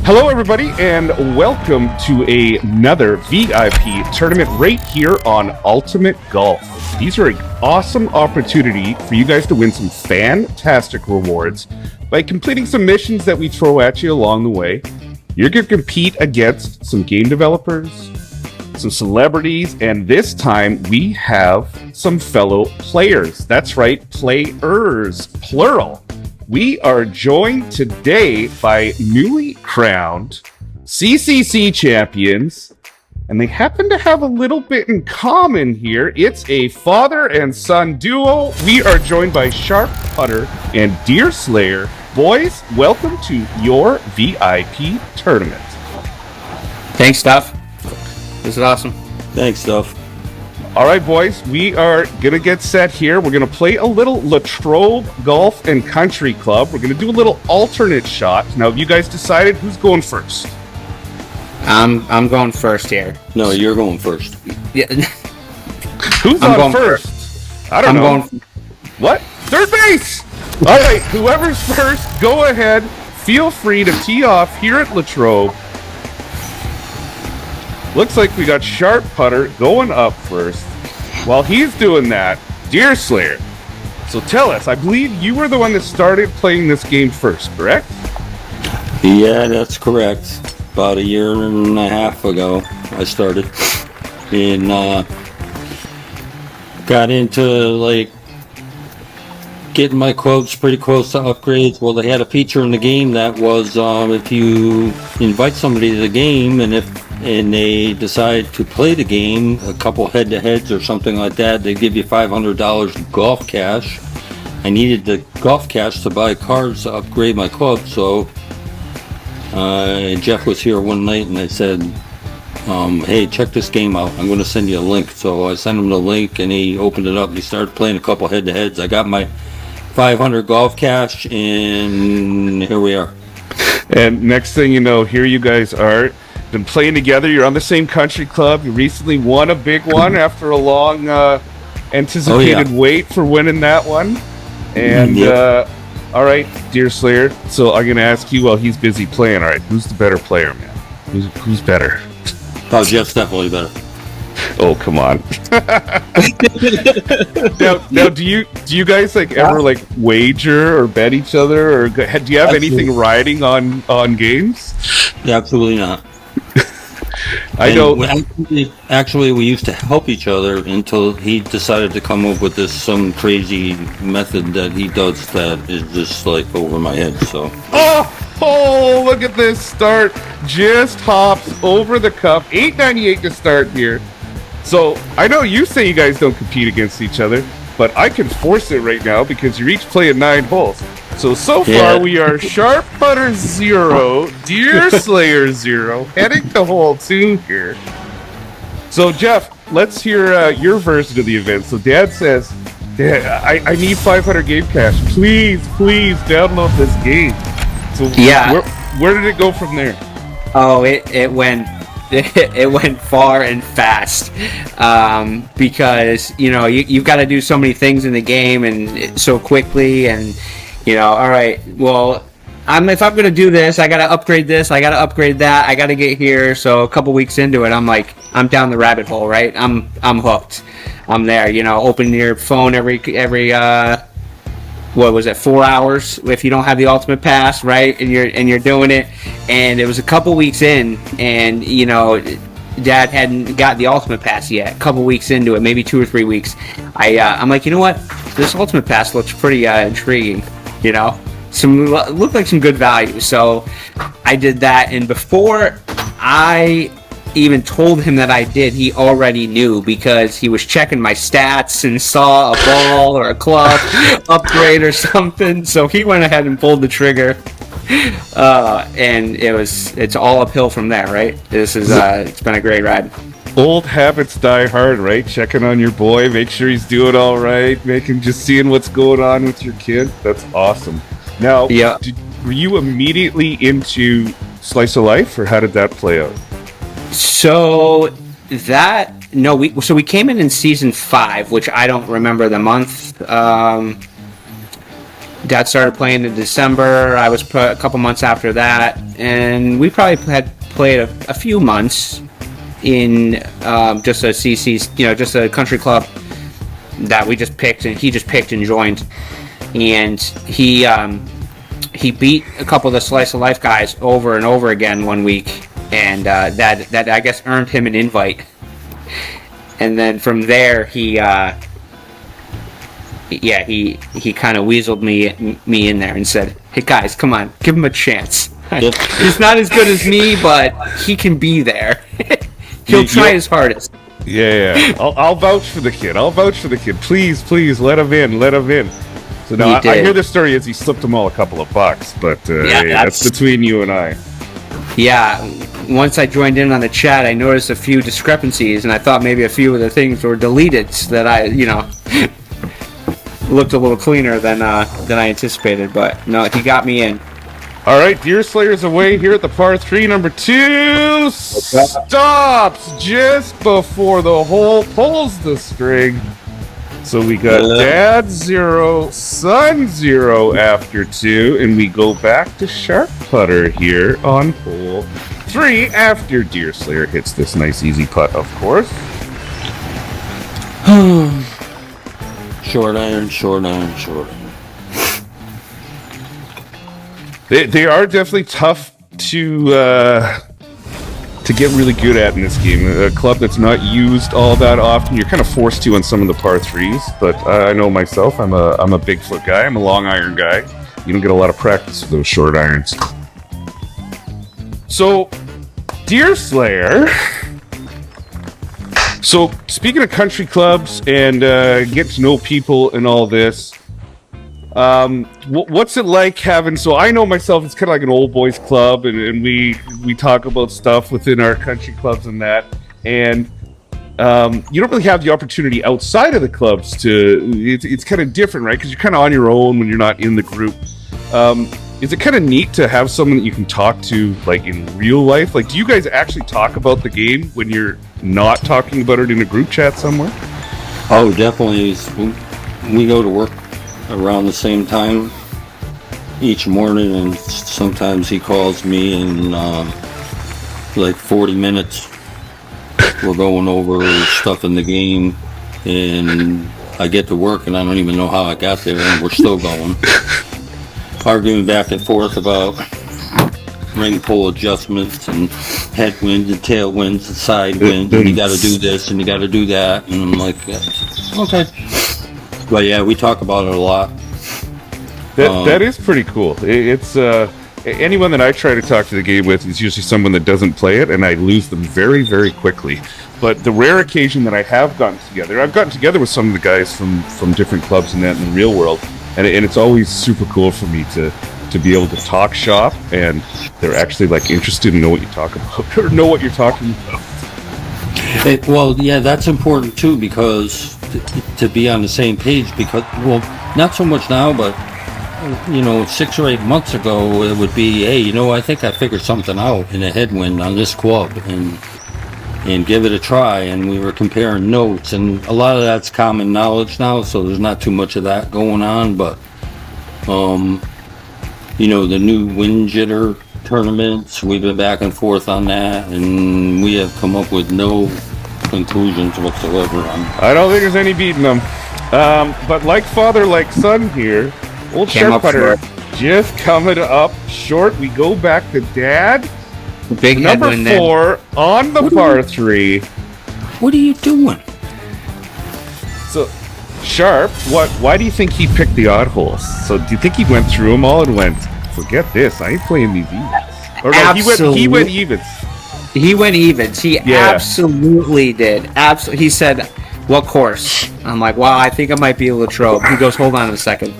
Hello, everybody, and welcome to another VIP tournament right here on Ultimate Golf. These are an awesome opportunity for you guys to win some fantastic rewards by completing some missions that we throw at you along the way. You're going to compete against some game developers, some celebrities, and this time we have some fellow players. That's right, players, plural. We are joined today by newly crowned CCC champions, and they happen to have a little bit in common here. It's a father and son duo. We are joined by Sharp Putter and Deer Slayer. Boys, welcome to your VIP tournament. Thanks, Stuff. This is awesome. Thanks, Stuff. All right, boys, we are going to get set here. We're going to play a little Latrobe Golf and Country Club. We're going to do a little alternate shot. Now, have you guys decided who's going first? I'm going first here. No, you're going first. Yeah. Who's on first? I don't know. Going... What? Third base! All right, whoever's first, go ahead. Feel free to tee off here at Latrobe. Looks like we got Sharp Putter going up first. While he's doing that, Deer Slayer. So tell us, I believe you were the one that started playing this game first, correct? Yeah, that's correct. About a year and a half ago, I started. And got into, getting my quotes pretty close to upgrades. Well, they had a feature in the game that was if you invite somebody to the game and they decide to play the game, a couple head-to-heads or something like that, they give you $500 golf cash. I needed the golf cash to buy cards to upgrade my club, so Jeff was here one night and I said, hey, check this game out. I'm going to send you a link. So I sent him the link and he opened it up and he started playing a couple head-to-heads. I got my 500 golf cash and here we are. And next thing you know, here you guys are. Been playing together. You're on the same country club. You recently won a big one after a long anticipated wait for winning that one. And all right, Deer Slayer. So I'm gonna ask you while he's busy playing. All right, who's the better player, man? Who's better? Oh, Jeff's definitely better. Oh, come on. now, do you guys ever wager or bet each other, or do you have anything riding on games? Yeah, absolutely not. I know. Actually, we used to help each other until he decided to come up with some crazy method that he does that is just over my head. So. Oh! Look at this start! Just hops over the cup. $8.98 to start here. So I know you say you guys don't compete against each other, but I can force it right now because you're each playing 9 holes. So far we are Sharp Putter 0, Deer Slayer 0, heading to hole 2 here. So Jeff, let's hear your version of the event. So Dad says, I need 500 game cash. Please download this game. So where did it go from there? Oh, it went far and fast because you've got to do so many things in the game and so quickly, and all right, well, if I'm gonna do this, I gotta upgrade this, I gotta upgrade that, I gotta get here. So a couple weeks into it, I'm down the rabbit hole, right? I'm hooked. I'm there. Open your phone every 4 hours if you don't have the ultimate pass, right? And you're doing it. And it was a couple weeks in, and Dad hadn't got the ultimate pass yet. A couple weeks into it, maybe 2 or 3 weeks. I'm like, you know what? This ultimate pass looks pretty intriguing. Looked like some good value. So I did that, and before I even told him that I did, he already knew because he was checking my stats and saw a ball or a club upgrade or something. So he went ahead and pulled the trigger, and it's all uphill from there, right? This is it's been a great ride. Old habits die hard, right? Checking on your boy, make sure he's doing all right, just seeing what's going on with your kid. That's awesome. Now, were you immediately into Slice of Life, or how did that play out? So we came in season 5, which I don't remember the month. Dad started playing in December. I was a couple months after that, and we probably had played a few months in just a CC, just a country club that we just picked, and he just picked and joined. And he beat a couple of the Slice of Life guys over and over again one week, and that I guess earned him an invite. And then from there, he kind of weaseled me in there and said, "Hey guys, come on, give him a chance. He's not as good as me, but he can be there. He'll try his hardest." Yeah. I'll vouch for the kid. Please, let him in. So now I hear the story is he slipped them all a couple of bucks, but hey, that's between you and I. Yeah, once I joined in on the chat, I noticed a few discrepancies, and I thought maybe a few of the things were deleted, so that I, looked a little cleaner than I anticipated. But no, he got me in. All right, Deer Slayer's away here at the par 3, number 2. Stops just before the hole pulls the string. So we got Dad 0, Son 0 after 2, and we go back to Sharp Putter here on hole 3 after Deer Slayer hits this nice easy putt, of course. Short iron. They are definitely tough to get really good at in this game. A club that's not used all that often. You're kind of forced to on some of the par 3s, but I know myself, I'm a Bigfoot guy. I'm a long iron guy. You don't get a lot of practice with those short irons. So, Deer Slayer. So, speaking of country clubs and get to know people and all this, what's it like having? So I know myself, it's kind of like an old boys club, and we talk about stuff within our country clubs and that, and you don't really have the opportunity outside of the clubs to. It's kind of different, right? Because you're kind of on your own when you're not in the group. Is it kind of neat to have someone that you can talk to, like, in real life? Like, do you guys actually talk about the game when you're not talking about it in a group chat somewhere? Oh, definitely. We go to work around the same time each morning, and sometimes he calls me in like 40 minutes. We're going over stuff in the game, and I get to work and I don't even know how I got there, and we're still going. Arguing back and forth about ring pull adjustments and headwinds and tailwinds and side winds, and you got to do this and you got to do that, and I'm like, okay. But yeah, we talk about it a lot. That is pretty cool. It's anyone that I try to talk to the game with is usually someone that doesn't play it, and I lose them very, very quickly. But the rare occasion that I have gotten together, I've gotten together with some of the guys from different clubs and that in the real world, and it's always super cool for me to be able to talk shop, and they're actually like interested in know what you talk about or know what you're talking about. Well, yeah, that's important too, because to be on the same page, because, well, not so much now, but 6 or 8 months ago, it would be, hey, I think I figured something out in a headwind on this club, and give it a try. And we were comparing notes, and a lot of that's common knowledge now, so there's not too much of that going on. But the new wind jitter tournaments, we've been back and forth on that, and we have come up with no conclusions whatsoever on. I don't think there's any beating them. But like father, like son here, old Sharp Putter just coming up short. We go back to Dad. Big number 4 on the par 3. What are you doing? So, Sharp, why do you think he picked the odd holes? So, do you think he went through them all and went, forget this, I ain't playing these evens? Or no, he went evens. He went evens. He absolutely did. Absolutely. He said, what course? I'm like, well, I think it might be a Latrobe. He goes, hold on a second.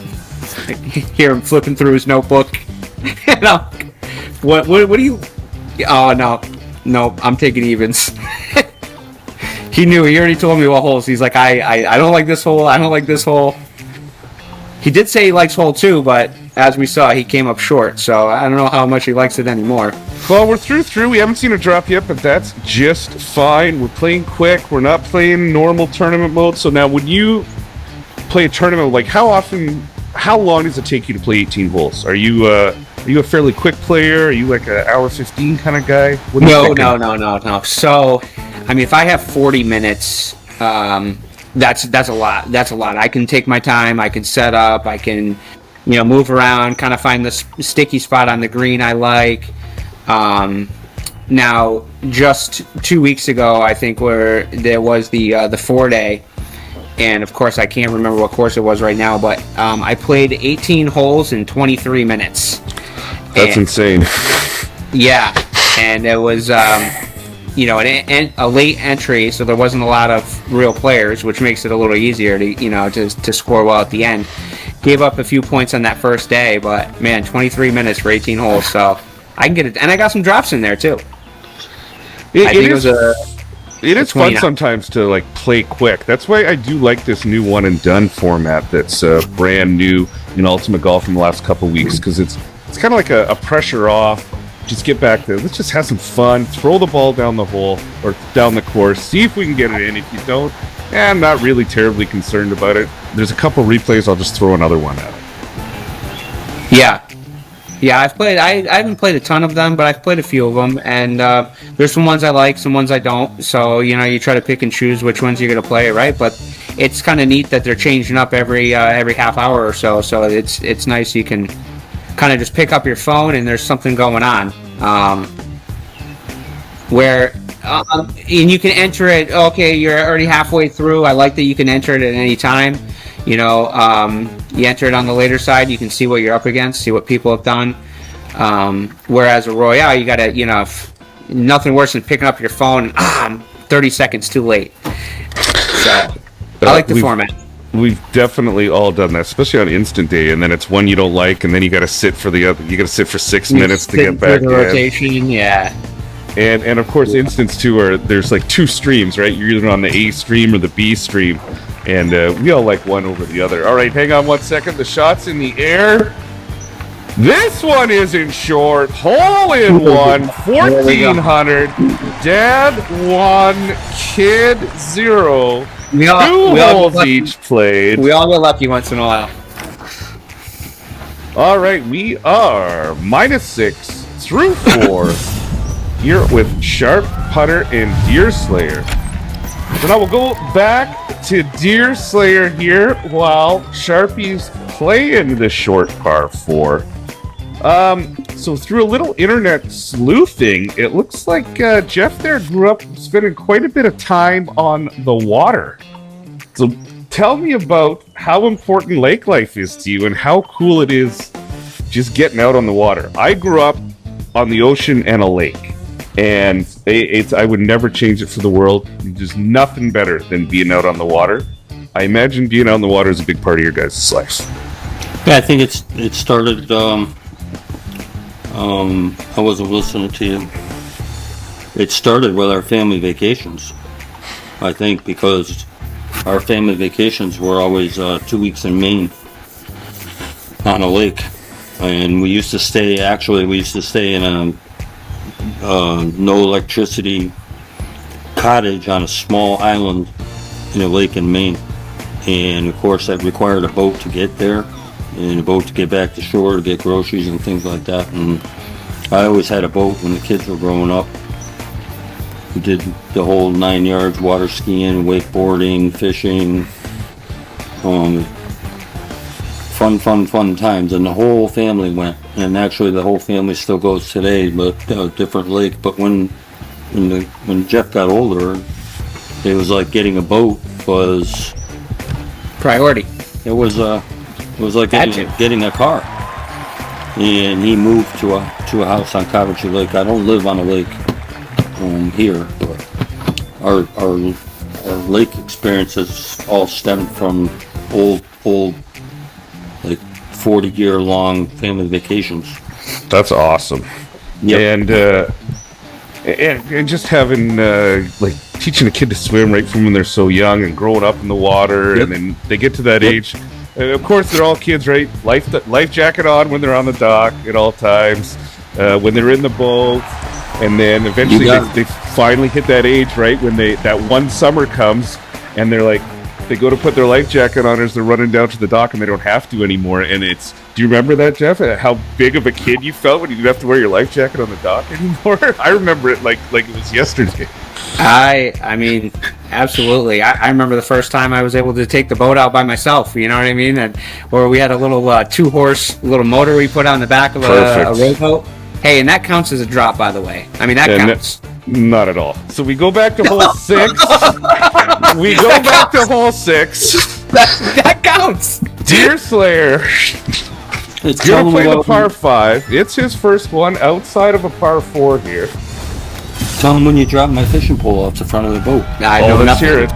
I hear him flipping through his notebook. And I'm like, what do you... Oh, no, I'm taking evens. He knew. He already told me what holes. He's like, I don't like this hole. I don't like this hole. He did say he likes hole 2, but as we saw, he came up short. So I don't know how much he likes it anymore. Well, we're through. We haven't seen a drop yet, but that's just fine. We're playing quick. We're not playing normal tournament mode. So now when you play a tournament, like, how often how long does it take you to play 18 holes? Are you a fairly quick player? Are you like an hour 15 kind of guy? What are you thinking? No. So, I mean, if I have 40 minutes, that's a lot. That's a lot. I can take my time. I can set up. I can, move around, kind of find the sticky spot on the green I like. Now, just 2 weeks ago, I think, where there was the 4-day, and of course I can't remember what course it was right now, but I played 18 holes in 23 minutes. That's insane. Yeah, and it was a late entry, so there wasn't a lot of real players, which makes it a little easier to score well at the end. Gave up a few points on that first day, but man, 23 minutes for 18 holes, so I can get it, and I got some drops in there too. It is fun sometimes to like play quick. That's why I do like this new one and done format that's brand new in Ultimate Golf in the last couple weeks, because it's kind of like a pressure off. Just get back there. Let's just have some fun. Throw the ball down the hole or down the course. See if we can get it in. If you don't, I'm not really terribly concerned about it. There's a couple replays. I'll just throw another one at it. Yeah, I've played. I haven't played a ton of them, but I've played a few of them, and there's some ones I like, some ones I don't. So you try to pick and choose which ones you're gonna play, right? But it's kind of neat that they're changing up every half hour or so. So it's nice. You can kind of just pick up your phone and there's something going on. And you can enter it. Okay, you're already halfway through. I like that you can enter it at any time. You enter it on the later side, you can see what you're up against, see what people have done. Whereas a Royale, you gotta, nothing worse than picking up your phone and 30 seconds too late. So, I like the format. We've definitely all done that, especially on Instant Day, and then it's one you don't like, and then you gotta sit for the other. You gotta sit for 6 minutes to get back in. Rotation, yeah. And of course, Instants too there's like two streams, right? You're either on the A stream or the B stream. And we all like one over the other. All right, hang on 1 second. The shot's in the air. This one isn't short. Hole in one. 1,400. Dad 1, kid 0. Two holes each played. We all get lucky once in a while. All right, we are -6 through 4 here with Sharp, Putter, and Deer Slayer. So now we'll go back to Deer Slayer here while Sharpie's playing the short par 4. So through a little internet sleuthing, it looks like Jeff there grew up spending quite a bit of time on the water. So tell me about how important lake life is to you and how cool it is just getting out on the water. I grew up on the ocean and a lake. And I would never change it for the world. There's nothing better than being out on the water. I imagine being out on the water is a big part of your guys' life. Yeah, I think it started. I wasn't listening to you. It started with our family vacations. I think because our family vacations were always 2 weeks in Maine on a lake, and we used to stay in a no electricity cottage on a small island in a lake in Maine, and of course that required a boat to get there and a boat to get back to shore to get groceries and things like that. And I always had a boat when the kids were growing up. We did the whole 9 yards, water skiing, wakeboarding, fishing, fun times, and the whole family went. And actually, the whole family still goes today, but different lake. But when Jeff got older, it was like getting a boat was priority. It was like getting a car. And he moved to a house on Coventry Lake. I don't live on a lake here, but our lake experiences all stemmed from old like 40-year long family vacations. That's awesome. Yep. And just having like teaching a kid to swim right from when they're so young and growing up in the water. Yep. And then they get to that age. And of course, they're all kids, right? Life jacket on when they're on the dock at all times, when they're in the boat, and then eventually they finally hit that age, right? When that one summer comes, and they're like, they go to put their life jacket on as they're running down to the dock, and they don't have to anymore. And it's, do you remember that, Jeff? How big of a kid you felt when you didn't have to wear your life jacket on the dock anymore? I remember it like it was yesterday. I mean, absolutely. I remember the first time I was able to take the boat out by myself. You know what I mean? And where we had a little 2-horse little motor we put on the back of a rowboat. Hey, and that counts as a drop, by the way. I mean, that counts. Not at all. So we go back to hole 6. We go back to hole 6. That counts. Deer Slayer. It's Gonna play the par 5. It's his first one outside of a par 4 here. Tell him when you drop my fishing pole off the front of the boat. Let's hear it.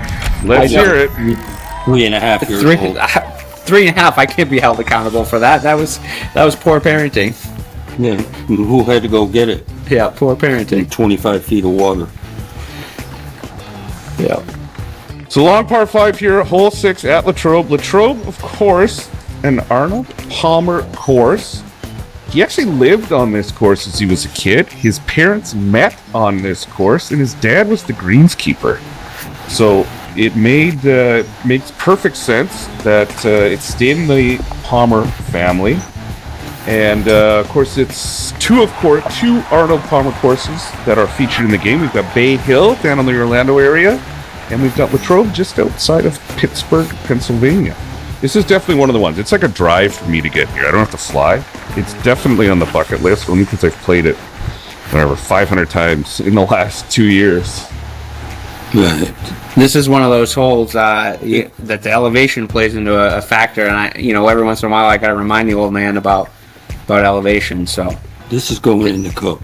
Let's hear it. 3.5 years old. 3.5. I can't be held accountable for that. That was poor parenting. Yeah, who had to go get it? Yeah, poor parenting. 25 feet of water. Yeah. So long par 5 here, hole 6 at Latrobe. Latrobe, of course, an Arnold Palmer course. He actually lived on this course as he was a kid. His parents met on this course, and his dad was the greenskeeper. So it makes perfect sense that it stayed in the Palmer family. And of course, it's two Arnold Palmer courses that are featured in the game. We've got Bay Hill down in the Orlando area, and we've got Latrobe just outside of Pittsburgh, Pennsylvania. This is definitely one of the ones. It's like a drive for me to get here. I don't have to fly. It's definitely on the bucket list, only because I've played it, 500 times in the last 2 years. Right. This is one of those holes that the elevation plays into a factor, and every once in a while I got to remind the old man about elevation. So this is going in the cup.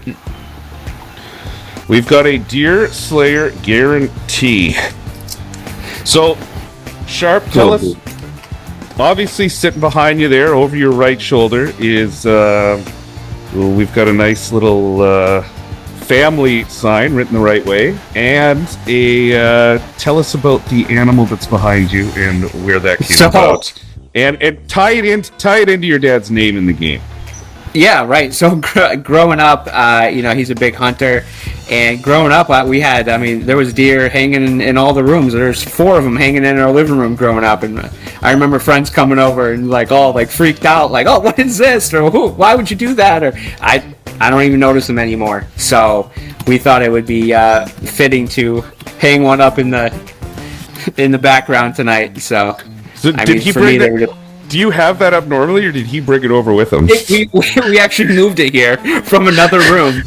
We've got a Deer Slayer guarantee. So, Sharp, tell us. Obviously, sitting behind you there, over your right shoulder, is we've got a nice little family sign written the right way, and tell us about the animal that's behind you and where that came about, and tie it into your dad's name in the game. Yeah, right. So growing up, he's a big hunter, and growing up, there was deer hanging in all the rooms. There's 4 of them hanging in our living room growing up, and I remember friends coming over and freaked out, like, oh, what is this? Or why would you do that? Or I don't even notice them anymore. So we thought it would be fitting to hang one up in the background tonight. So did he bring that? Do you have that up normally, or did he bring it over with him? We actually moved it here from another room.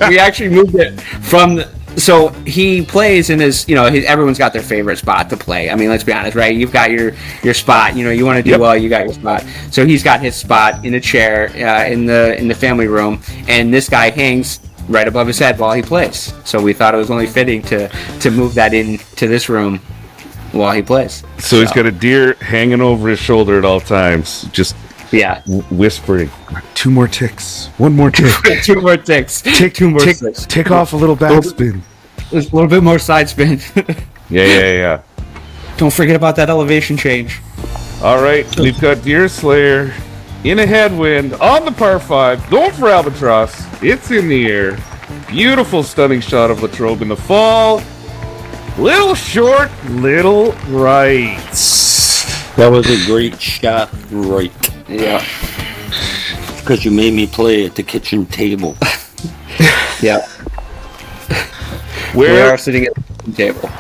We actually moved it from. So he plays in his, everyone's got their favorite spot to play. I mean, let's be honest, right? You've got your spot. You want to do well, you got your spot. So he's got his spot in a chair in the family room, and this guy hangs right above his head while he plays. So we thought it was only fitting to move that into this room while he plays. So he's got a deer hanging over his shoulder at all times, just whispering, 2 more ticks, 1 more tick. 2 more ticks. Tick off a little backspin. A little bit more side spin. Yeah. Don't forget about that elevation change. All right, we've got Deer Slayer in a headwind on the par 5, going for albatross. It's in the air. Beautiful, stunning shot of Latrobe in the fall. Little short, little right. That was a great shot, right? Yeah. Because you made me play at the kitchen table. Yeah. We are sitting at the kitchen table.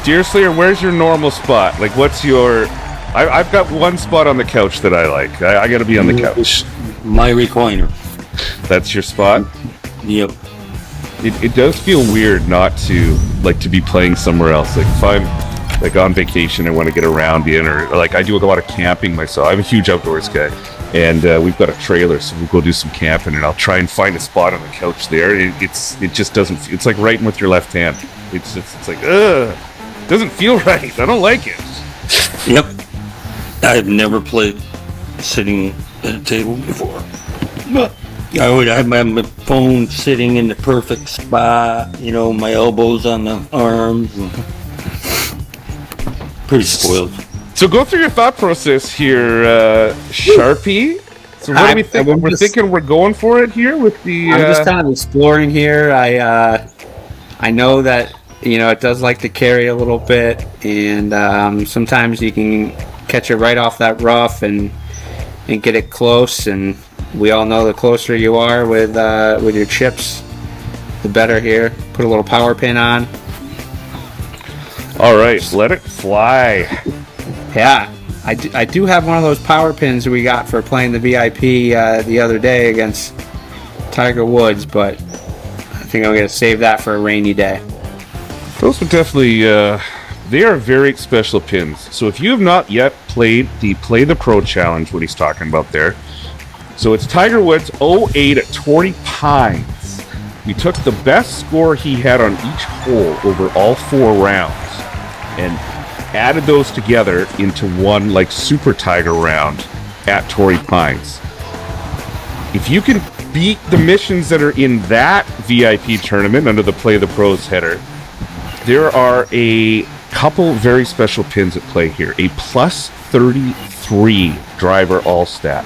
Deer Slayer, where's your normal spot? Like, what's your... I've got one spot on the couch that I like. I got to be on the couch. My recliner. That's your spot? Yep. It does feel weird not to be playing somewhere else. Like if I'm on vacation, I want to get around in, or I do a lot of camping myself. I'm a huge outdoors guy, and we've got a trailer, so we'll go do some camping, and I'll try and find a spot on the couch there. It just doesn't. It's like writing with your left hand. It's like doesn't feel right. I don't like it. Yep. I've never played sitting at a table before. I would have my phone sitting in the perfect spot, my elbows on the arms. Pretty spoiled. So go through your thought process here, Sharpie. So what do we think? We're thinking we're going for it here with the... I'm just kind of exploring here. I know that it does like to carry a little bit, and sometimes you can catch it right off that rough and get it close. And we all know the closer you are with your chips, the better here. Put a little power pin on. All right, let it fly. Yeah, I do have one of those power pins we got for playing the VIP the other day against Tiger Woods, but I think I'm going to save that for a rainy day. Those are definitely, they are very special pins. So if you have not yet played the Play the Pro Challenge, what he's talking about there, so it's Tiger Woods 08 at Torrey Pines. We took the best score he had on each hole over all 4 rounds and added those together into one like Super Tiger round at Torrey Pines. If you can beat the missions that are in that VIP tournament under the Play the Pros header, there are a couple very special pins at play here. A plus 33 driver all stat.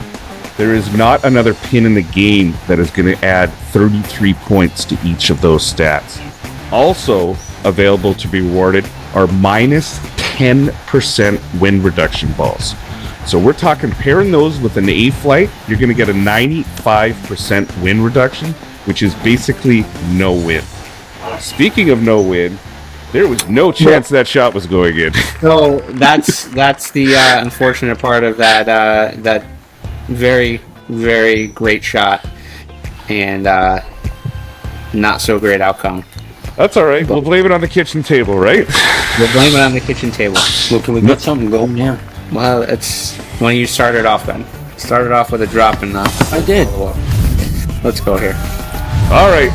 There is not another pin in the game that is going to add 33 points to each of those stats. Also available to be rewarded are minus 10% wind reduction balls. So we're talking pairing those with an A flight, you're going to get a 95% wind reduction, which is basically no wind. Speaking of no wind, there was no chance that shot was going in. So that's the unfortunate part of that very, very great shot and not so great outcome. That's all right. We'll blame it on the kitchen table, right? We'll blame it on the kitchen table. Well, can we get something going here? Well, it's when you started off then. Started off with a drop and I did. Let's go here. All right.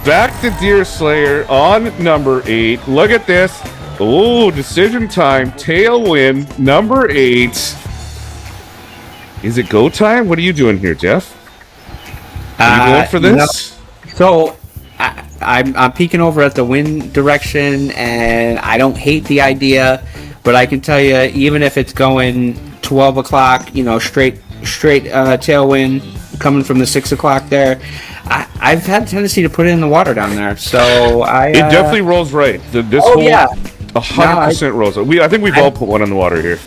Back to Deer Slayer on number 8. Look at this. Oh, decision time. Tailwind, number 8. Is it go time? What are you doing here, Jeff? Are you going for this? No. So, I'm peeking over at the wind direction, and I don't hate the idea, but I can tell you, even if it's going 12 o'clock, straight tailwind coming from the 6 o'clock there, I've had a tendency to put it in the water down there. So it definitely rolls right. This whole 100% rolls. I think we've all put one in the water here.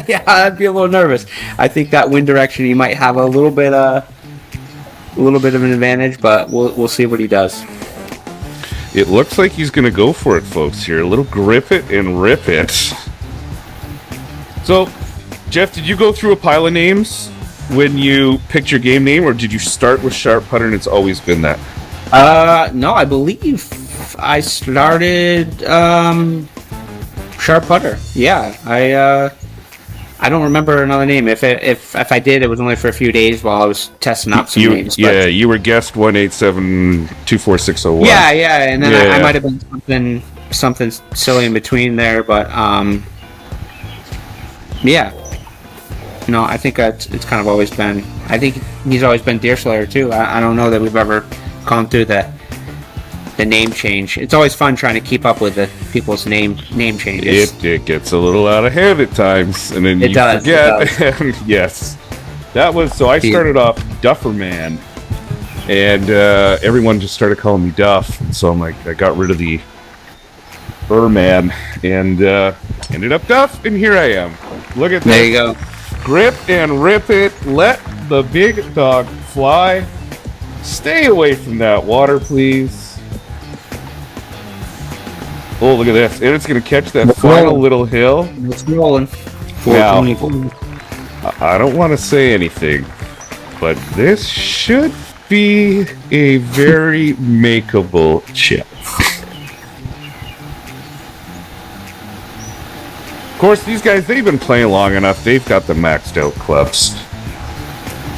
Yeah, I'd be a little nervous. I think that wind direction, he might have a little bit of an advantage, but we'll see what he does. It looks like he's going to go for it, folks, here. A little grip it and rip it. So, Jeff, did you go through a pile of names when you picked your game name, or did you start with Sharp Putter and it's always been that? No, I believe I started Sharp Putter. Yeah, I don't remember another name. If I did, it was only for a few days while I was testing out some names. Yeah, you were guest 187-24601. Yeah, and then I might have been something silly in between there, but yeah. No, I think it's kind of always been. I think he's always been Deer Slayer too. I don't know that we've ever gone through the name change. It's always fun trying to keep up with the people's name changes. It gets a little out of hand at times, and then you forget. Yes, that was so. I started off Dufferman, and everyone just started calling me Duff. So I'm like, I got rid of the Man and ended up Duff, and here I am. Look at that. There you go. Grip and rip it. Let the big dog fly. Stay away from that water, please. Oh, look at this. And it's going to catch that final little hill. It's rolling. Now, I don't want to say anything, but this should be a very makeable chip. Of course, these guys, they've been playing long enough. They've got the maxed out clubs.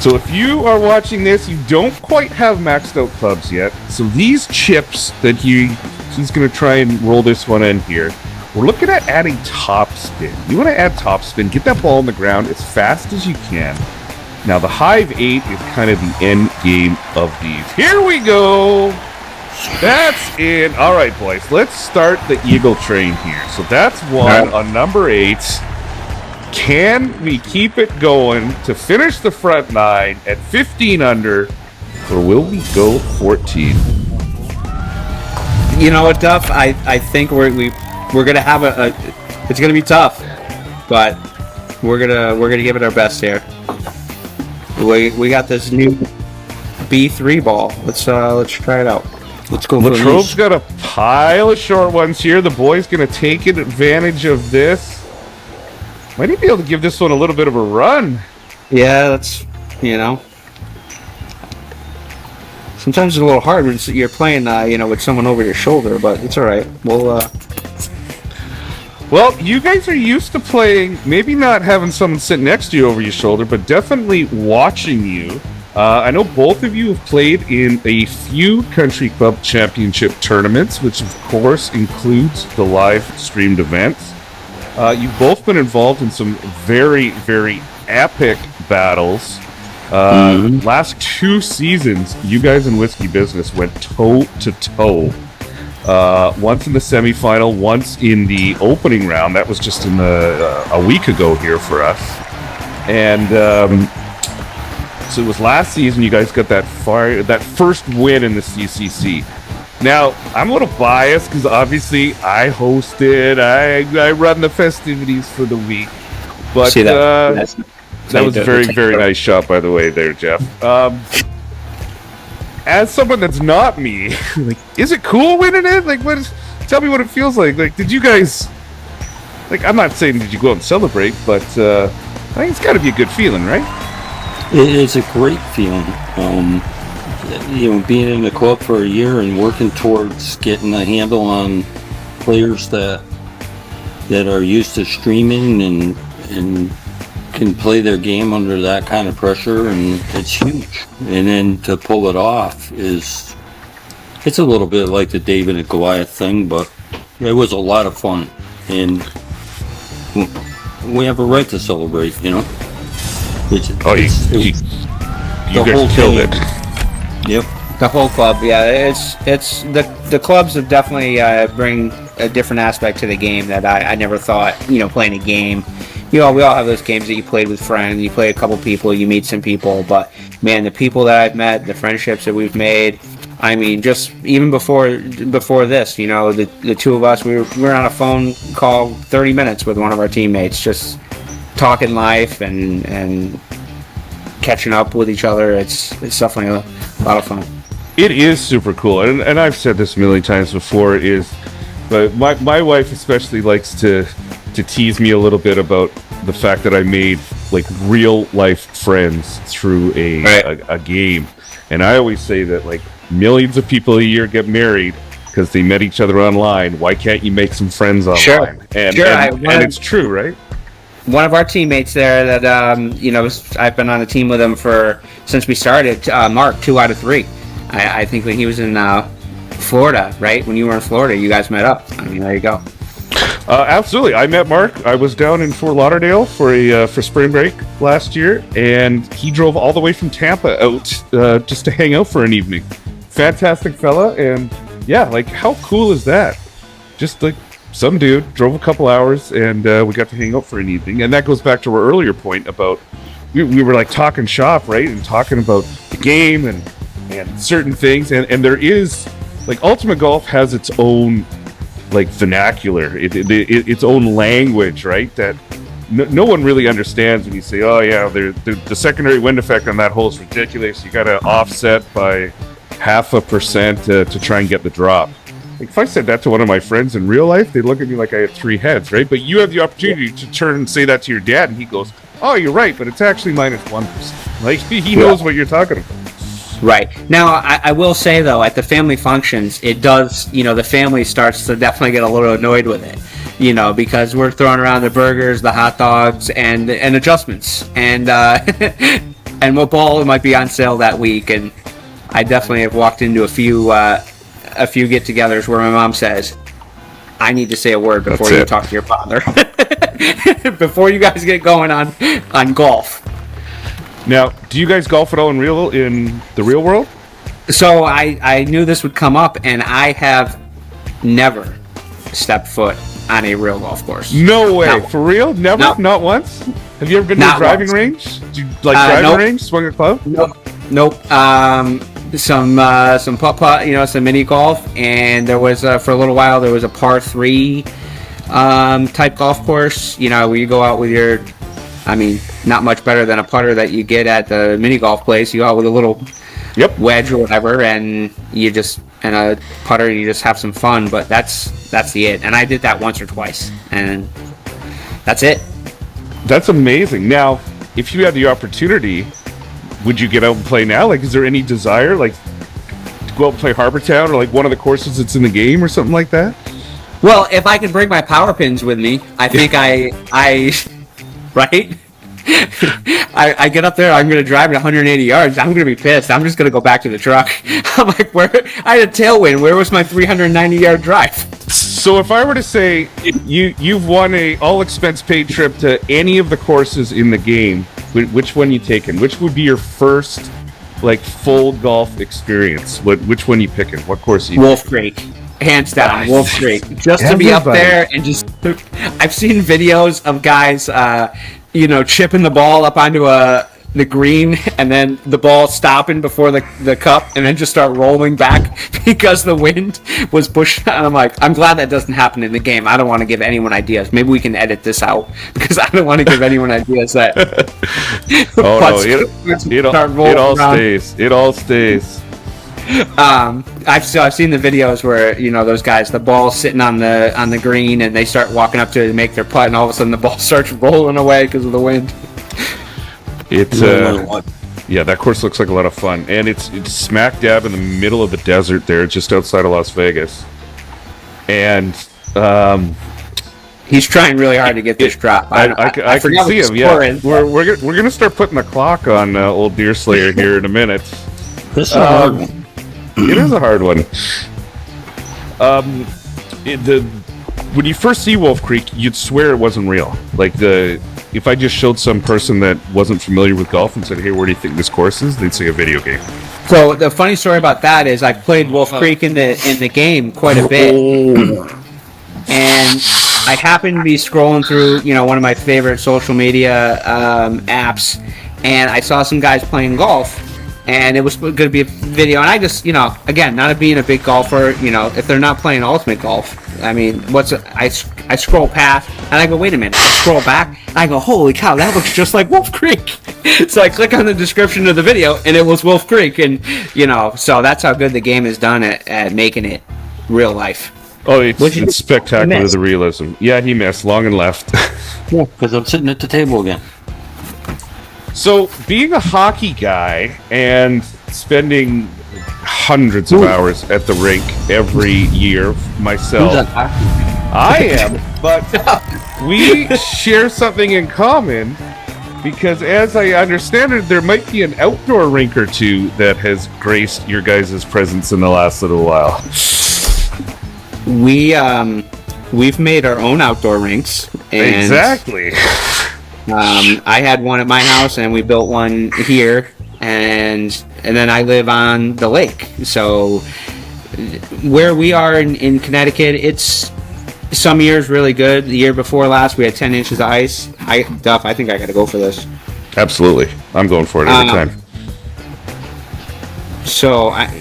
So if you are watching this, you don't quite have maxed out clubs yet. So these chips that he's going to try and roll this one in here. We're looking at adding top spin. You want to add top spin, get that ball on the ground as fast as you can. Now the Hive 8 is kind of the end game of these. Here we go. That's in. All right, boys. Let's start the Eagle train here. So that's one on number 8. Can we keep it going to finish the front 9 at 15 under, or will we go 14? You know what, Duff? I think we're gonna have it's gonna be tough, but we're gonna give it our best here. We got this new B3 ball. Let's try it out. Let's go for Latrobe's these. got a pile of short ones here. The boy's going to take advantage of this. Might he be able to give this one a little bit of a run? Yeah, that's sometimes it's a little hard when you're playing with someone over your shoulder, but it's all right. Well, you guys are used to playing, maybe not having someone sit next to you over your shoulder, but definitely watching you. I know both of you have played in a few Country Club Championship tournaments, which of course includes the live streamed events. You've both been involved in some very, very epic battles. Last 2 seasons, you guys in Whiskey Business went toe to toe. Once in the semifinal, once in the opening round. That was just in a week ago here for us. And so it was last season you guys got that first win in the CCC. Now, I'm a little biased because obviously I hosted, I run the festivities for the week. But that was a very, very nice shot, by the way, there, Jeff. As someone that's not me, like, is it cool winning it? Like, tell me what it feels like. Like, did you guys, like, I'm not saying did you go out and celebrate, but I think it's got to be a good feeling, right? It's a great feeling. Being in the club for a year and working towards getting a handle on players that are used to streaming and can play their game under that kind of pressure, and it's huge. And then to pull it off it's a little bit like the David and Goliath thing, but it was a lot of fun, and we have a right to celebrate, you guys killed it. Yep. The whole club, yeah. It's the clubs have definitely bring a different aspect to the game that I never thought. Playing a game, we all have those games that you played with friends. You play a couple people, you meet some people, but man, the people that I've met, the friendships that we've made. I mean, just even before this, the two of us, we were on a phone call 30 minutes with one of our teammates, just talking life and catching up with each other. It's definitely a lot of fun. It is super cool, and I've said this a million times before. But my wife especially likes to tease me a little bit about the fact that I made like real life friends through a game, and I always say that like millions of people a year get married because they met each other online. Why can't you make some friends online? Sure. And it's true, right? One of our teammates there that I've been on the team with him since we started. Mark, 2 out of 3. I think when he was in Florida, right? When you were in Florida, you guys met up. I mean, there you go. Absolutely. I met Mark. I was down in Fort Lauderdale for spring break last year, and he drove all the way from Tampa out just to hang out for an evening. Fantastic fella, and yeah, like how cool is that? Just like some dude drove a couple hours, and we got to hang out for an evening. And that goes back to our earlier point about we were like talking shop, right, and talking about the game and certain things, and there is like Ultimate Golf has its own like vernacular, its own language, right? That no one really understands when you say, "Oh yeah, the secondary wind effect on that hole is ridiculous. You got to offset by 0.5% to try and get the drop." Like if I said that to one of my friends in real life, they'd look at me like I had 3 heads, right? But you have the opportunity to turn and say that to your dad, and he goes, "Oh, you're right, but it's actually -1%." Like he knows what you're talking about. Right. Now, I will say, though, at the family functions, it does, the family starts to definitely get a little annoyed with it, because we're throwing around the burgers, the hot dogs, and adjustments. And and what ball might be on sale that week. And I definitely have walked into a few get-togethers where my mom says, I need to say a word before you talk to your father. Before you guys get going on golf. Now, do you guys golf at all in the real world? So I knew this would come up, and I have never stepped foot on a real golf course. No way. For real? Never? No. Not once? Have you ever been to a driving range? Do you drive a range, swing a club? Nope. some putt-putt, some mini golf, and there was for a little while there was a par 3 type golf course, where you go out with your, not much better than a putter that you get at the mini golf place. You go out with a little wedge or whatever, and a putter, and you just have some fun. But that's it. And I did that once or twice, and that's it. That's amazing. Now, if you had the opportunity, would you get out and play now? Like, is there any desire, like, to go out and play Harbour Town or like one of the courses that's in the game or something like that? Well, if I can bring my power pins with me, I think right? I get up there, I'm going to drive it 180 yards. I'm going to be pissed. I'm just going to go back to the truck. I'm like, where? I had a tailwind. Where was my 390-yard drive? So if I were to say you've won a all-expense-paid trip to any of the courses in the game, which one you taking? Which would be your first, like, full golf experience? Which one you picking? What course you Wolf Creek. Hands down, Wolf Creek. Just to be up there and just... I've seen videos of guys, chipping the ball up onto the green, and then the ball stopping before the cup, and then just start rolling back because the wind was pushing. And I'm like, I'm glad that doesn't happen in the game. I don't want to give anyone ideas. Maybe we can edit this out, because I don't want to give anyone ideas that... it all stays. It all stays. I've seen the videos where those guys, the ball's sitting on the green, and they start walking up to it to make their putt, and all of a sudden the ball starts rolling away because of the wind. It's that course looks like a lot of fun, and it's smack dab in the middle of the desert there, just outside of Las Vegas. And he's trying really hard to get this drop. I can see him. Yeah, we're gonna start putting the clock on old Deerslayer here in a minute. This is a hard one. It is a hard one. When you first see Wolf Creek, you'd swear it wasn't real. Like, if I just showed some person that wasn't familiar with golf and said, "Hey, where do you think this course is?" they'd say a video game. So the funny story about that is I played Wolf Creek in the game quite a bit, and I happened to be scrolling through one of my favorite social media apps, and I saw some guys playing golf. And it was going to be a video, and I just, again, not being a big golfer, if they're not playing Ultimate Golf, I scroll past, and I go, wait a minute, I scroll back, and I go, holy cow, that looks just like Wolf Creek. So I click on the description of the video, and it was Wolf Creek, and, so that's how good the game is done at making it real life. Oh, it's spectacular, the realism. Yeah, he missed, long and left. Yeah, because I'm sitting at the table again. So, being a hockey guy and spending hundreds of hours at the rink every year myself, I am, but we share something in common, because as I understand it, there might be an outdoor rink or two that has graced your guys' presence in the last little while. We've made our own outdoor rinks. And exactly. I had one at my house, and we built one here, and then I live on the lake. So where we are in Connecticut, it's some years really good. The year before last, we had 10 inches of ice. Duff, I think I got to go for this. Absolutely, I'm going for it every time. So I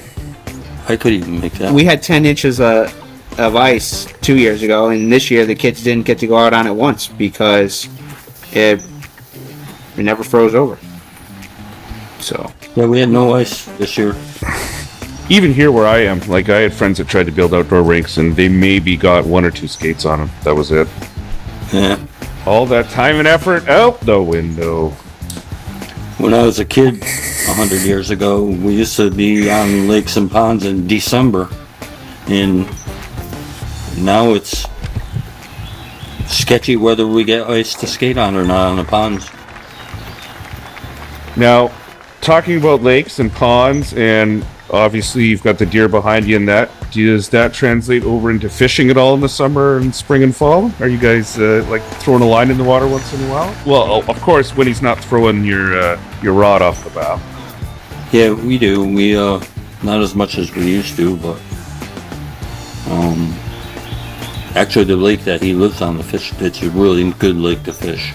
could even make that. We had 10 inches of ice 2 years ago, and this year the kids didn't get to go out on it once because it never froze over. So yeah, we had no ice this year. Even here where I am, like, I had friends that tried to build outdoor rinks, and they maybe got 1 or 2 skates on them. That was it. Yeah. All that time and effort out the window. When I was a kid 100 years ago, we used to be on lakes and ponds in December, and now it's sketchy whether we get ice to skate on or not on the ponds. Now, talking about lakes and ponds, and obviously you've got the deer behind you in that, does that translate over into fishing at all in the summer and spring and fall? Are you guys like throwing a line in the water once in a while? Well, of course, when he's not throwing your rod off the bow. Yeah, we do. We not as much as we used to, but actually the lake that he lives on, it's a really good lake to fish.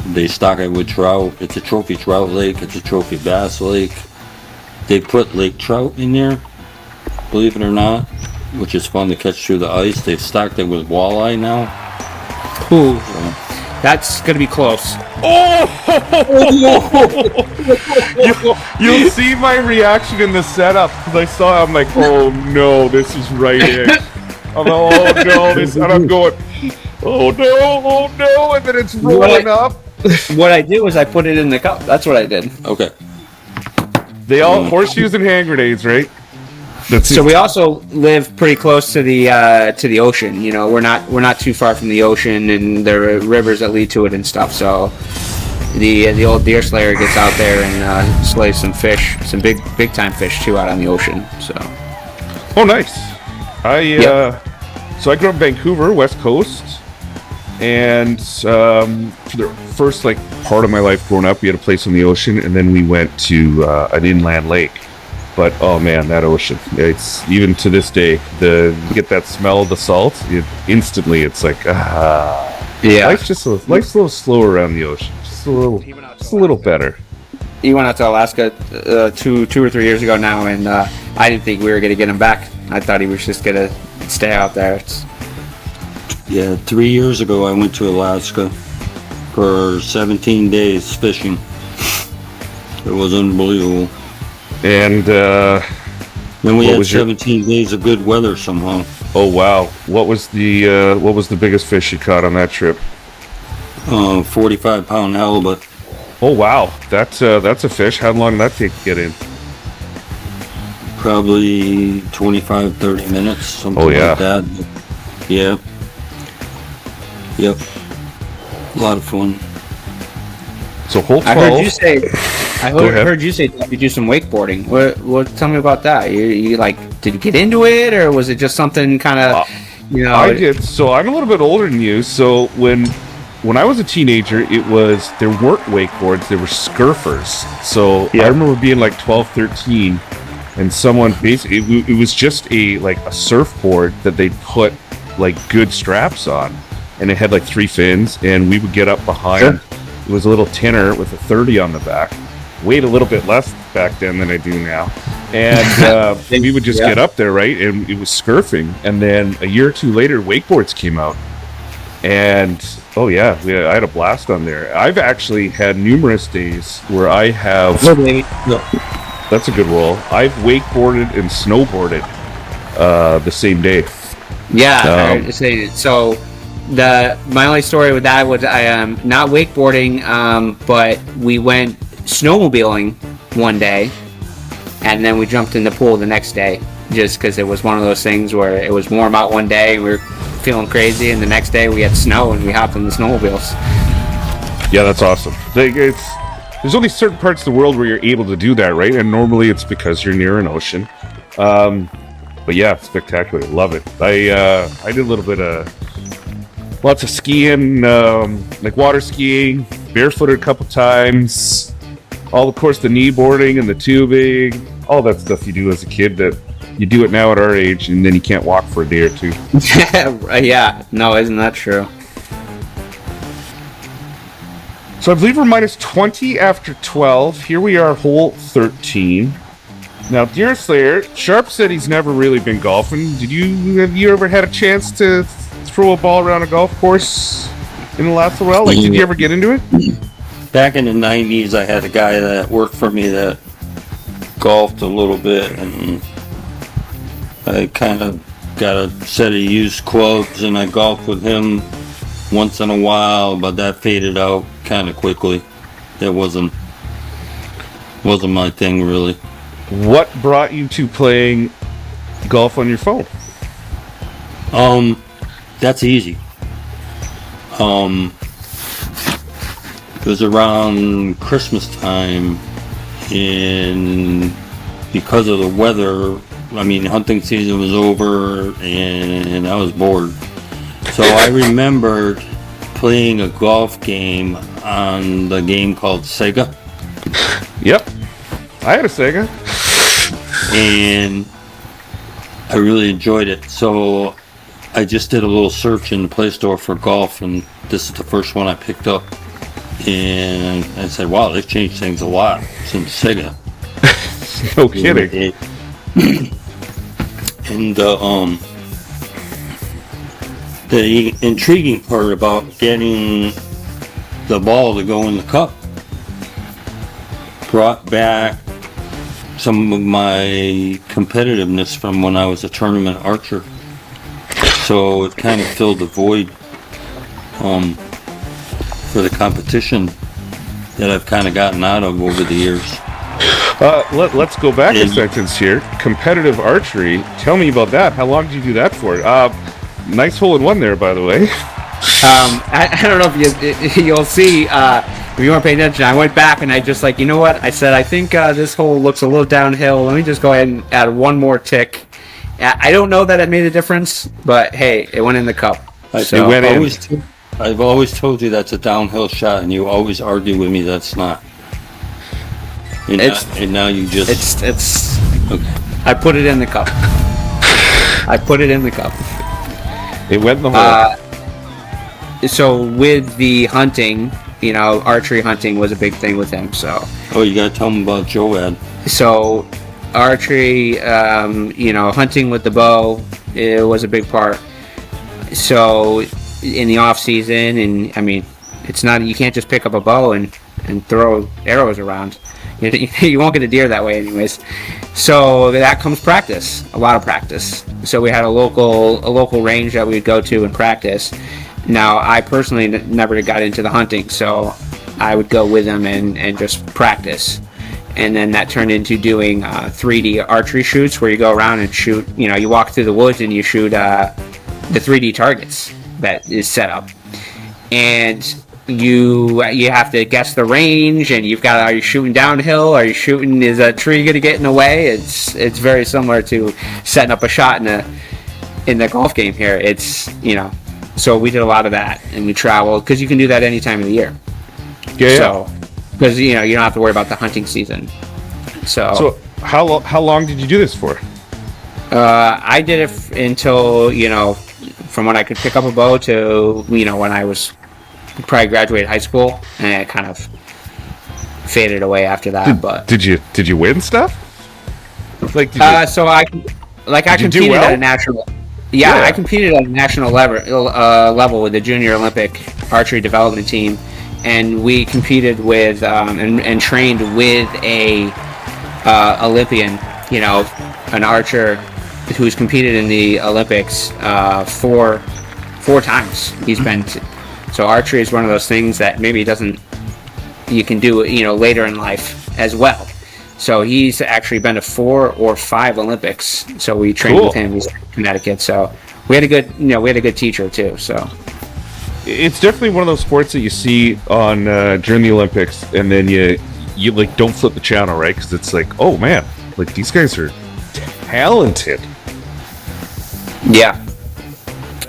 They stock it with trout. It's a trophy trout lake. It's a trophy bass lake. They put lake trout in there, believe it or not, which is fun to catch through the ice. They've stocked it with walleye now. Ooh, that's gonna be close. You'll see my reaction in the setup because I saw. I'm like, oh no, this is right in. I'm like, oh no, this, and I'm going, oh no, and then it's rolling up. What I did was I put it in the cup. That's what I did. Okay. They all horseshoes and hand grenades, right? So we also live pretty close to the ocean. You know, we're not too far from the ocean, and there are rivers that lead to it and stuff. So the old deer slayer gets out there and slays some fish, some big time fish too, out on the ocean. So. Oh, nice. So I grew up in Vancouver, West Coast, and for the first part of my life growing up, we had a place on the ocean, and then we went to an inland lake. But oh man, that ocean! It's even to this day, you get that smell of the salt. Instantly, it's like Yeah. Life's a little slower around the ocean, just a little better. He went out to Alaska 2 or 3 years ago now, and I didn't think we were gonna get him back. I thought he was just gonna stay out there. Yeah, 3 years ago I went to Alaska for 17 days fishing. It was unbelievable. And then we had 17 days of good weather somehow. Oh wow! What was the biggest fish you caught on that trip? 45-pound halibut. Oh wow, that's a fish. How long did that take to get in? Probably 25-30 minutes, something like that. Yeah. Yep. A lot of fun. So hole 12. I heard you say that you do some wakeboarding. What? Tell me about that. You did you get into it, or was it just something kind of, I did. So I'm a little bit older than you. So when I was a teenager, there weren't wakeboards, there were scurfers. So I remember being 12, 13, and someone basically it was just a surfboard that they put good straps on, and it had 3 fins, and we would get up behind. Sure. It was a little tinner with a 30 on the back. Weighed a little bit less back then than I do now. And we would just get up there, right? And it was scurfing. And then a year or two later, wakeboards came out. And, I had a blast on there. I've actually had numerous days where I have... That's a good roll. I've wakeboarded and snowboarded the same day. Yeah, so... My only story with that was I am not wakeboarding, but we went snowmobiling one day, and then we jumped in the pool the next day, just because it was one of those things where it was warm out one day, we were feeling crazy, and the next day we had snow and we hopped on the snowmobiles. Yeah, that's awesome. There's only certain parts of the world where you're able to do that, right? And normally it's because you're near an ocean. But yeah, spectacular. Love it. I did a little bit of lots of skiing, water skiing, barefooted a couple times. Of course, the knee boarding and the tubing, all that stuff you do as a kid that you do it now at our age, and then you can't walk for a day or two. Yeah, no, isn't that true? So I believe we're minus 20 after 12. Here we are, hole 13. Now, Deer Slayer, Sharp said he's never really been golfing. Have you ever had a chance to throw a ball around a golf course in the last while? Did you ever get into it? Back in the 90s, I had a guy that worked for me that golfed a little bit, and I kind of got a set of used clubs, and I golfed with him once in a while, but that faded out kind of quickly. That wasn't my thing, really. What brought you to playing golf on your phone? That's easy. It was around Christmas time, and because of the weather, hunting season was over, and I was bored. So I remembered playing a golf game on the game called Sega. Yep, I had a Sega. And I really enjoyed it. So I just did a little search in the Play Store for golf, and this is the first one I picked up. And I said, wow, they've changed things a lot since Sega. No kidding. And the intriguing part about getting the ball to go in the cup brought back some of my competitiveness from when I was a tournament archer. So it kind of filled the void for the competition that I've kind of gotten out of over the years. Let's go back a sentence here. Competitive archery. Tell me about that. How long did you do that for? Nice hole in one there, by the way. I don't know if you'll see if you weren't paying attention. I went back and I just like, you know what? I said, I think this hole looks a little downhill. Let me just go ahead and add one more tick. I don't know that it made a difference, but hey, it went in the cup. So I've always told you that's a downhill shot, and you always argue with me that's not. And now you just... It's okay. I put it in the cup. It went in the hole. So with the hunting, archery hunting was a big thing with him. So. Oh, you gotta tell him about Joad. So, archery, hunting with the bow, it was a big part. So, in the off season, and I mean, it's not, you can't just pick up a bow and throw arrows around. You won't get a deer that way anyways. So that comes practice, a lot of practice. So we had a local range that we would go to and practice. Now, I personally never got into the hunting, so I would go with them and just practice. And then that turned into doing 3D archery shoots where you go around and shoot, you walk through the woods and you shoot the 3D targets that is set up. And you have to guess the range, and are you shooting downhill? Are you shooting, is a tree going to get in the way? It's very similar to setting up a shot in the golf game here. It's, so we did a lot of that, and we traveled, because you can do that any time of the year. Yeah. So, because, you don't have to worry about the hunting season. So how long did you do this for? I did it until, from when I could pick up a bow to, when I was probably graduated high school, and it kind of faded away after that. But did you win stuff? So I competed at a national. Yeah, I competed at a national level with the Junior Olympic Archery Development Team, and we competed with and trained with a Olympian, an archer who's competed in the Olympics four times. He's been. So archery is one of those things that maybe you can do, later in life as well. So he's actually been to 4 or 5 Olympics. So we trained with him. He's from Connecticut. So we had a good teacher too. So it's definitely one of those sports that you see on during the Olympics, and then you like don't flip the channel, right? Because it's like, oh man, like these guys are talented. Yeah.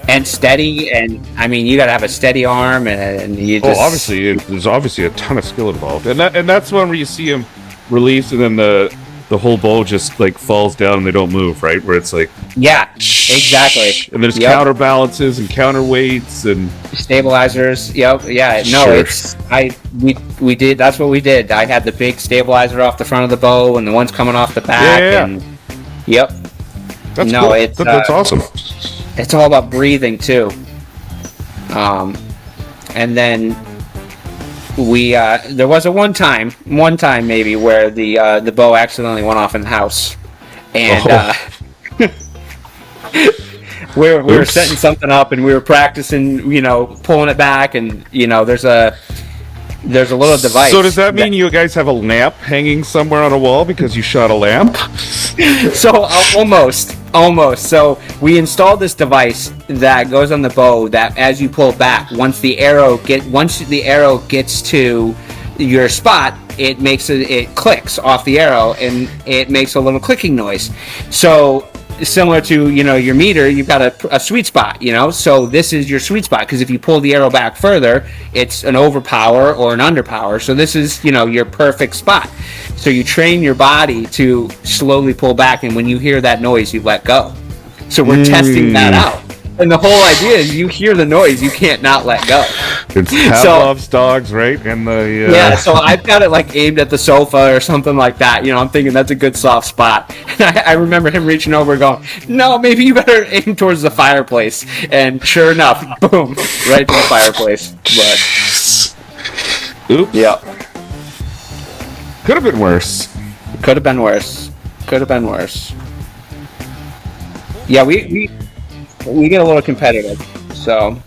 And steady, and I mean, you got to have a steady arm, and you just... obviously, there's obviously a ton of skill involved, and that's one where you see him release, and then the whole bow just like falls down and they don't move, right? Where it's like, yeah, exactly. And there's counterbalances and counterweights and stabilizers. Yep, yeah. No, sure. We did. That's what we did. I had the big stabilizer off the front of the bow, and the ones coming off the back. Yeah. And yep. That's cool. That's awesome. It's all about breathing too. And then we there was a one time maybe where the bow accidentally went off in the house, and we were setting something up and we were practicing, pulling it back, and there's a little device. So does that mean you guys have a lamp hanging somewhere on a wall because you shot a lamp? So almost. So we installed this device that goes on the bow that as you pull back, once the arrow gets to your spot, it clicks off the arrow and it makes a little clicking noise. So similar to your meter, you've got a sweet spot, so this is your sweet spot, because if you pull the arrow back further, it's an overpower or an underpower. So this is your perfect spot. So you train your body to slowly pull back, and when you hear that noise, you let go. So we're testing that out. And the whole idea is you hear the noise, you can't not let go. It's Pavlov's dogs, right? And the Yeah, so I've got it like aimed at the sofa or something like that. I'm thinking that's a good soft spot. And I remember him reaching over and going, no, maybe you better aim towards the fireplace. And sure enough, boom, right to the fireplace. But, oops. yeah. Could have been worse. Could have been worse. Could have been worse. Yeah, we get a little competitive, so.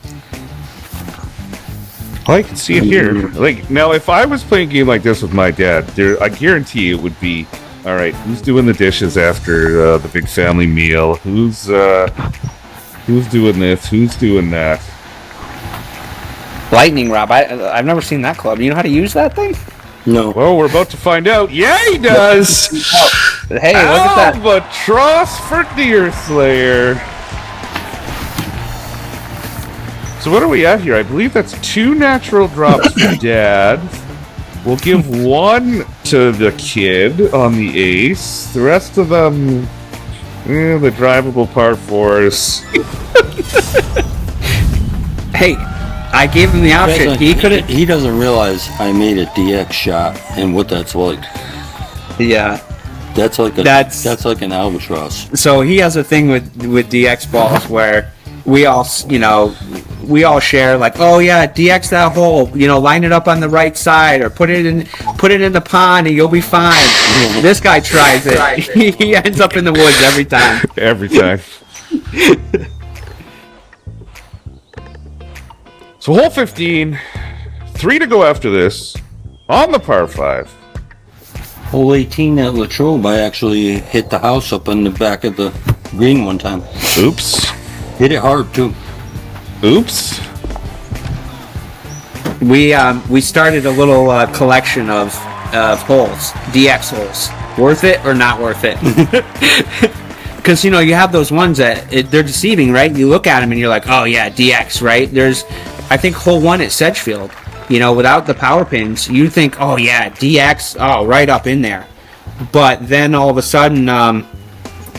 I can see it here. Like now, if I was playing a game like this with my dad, I guarantee it would be, all right, who's doing the dishes after the big family meal? Who's doing this? Who's doing that? Lightning Rob, I've never seen that club. You know how to use that thing? No. Well, we're about to find out. Yeah, he does. Hey, look at that. Albatross for Deer Slayer. So what are we at here? I believe that's 2 natural drops for Dad. We'll give 1 to the kid on the ace. The rest of them, the drivable par 4s. Hey, I gave him the option. He doesn't realize I made a DX shot and what that's like. Yeah. That's like an albatross. So he has a thing with DX balls where we all share like, oh yeah, DX that hole, line it up on the right side or put it in the pond and you'll be fine. This guy tries it. He ends up in the woods every time. Every time. So hole 15, 3 to go after this, on the par 5. Hole 18 at Latrobe, I actually hit the house up in the back of the green one time. Oops. Hit it hard too. Oops. We started a little collection of holes, DX holes. Worth it or not worth it? Because you have those ones that they're deceiving, right? You look at them and you're like, oh yeah, DX, right? There's, I think hole 1 at Sedgefield. Without the power pins, you think, oh yeah, DX, oh right up in there. But then all of a sudden,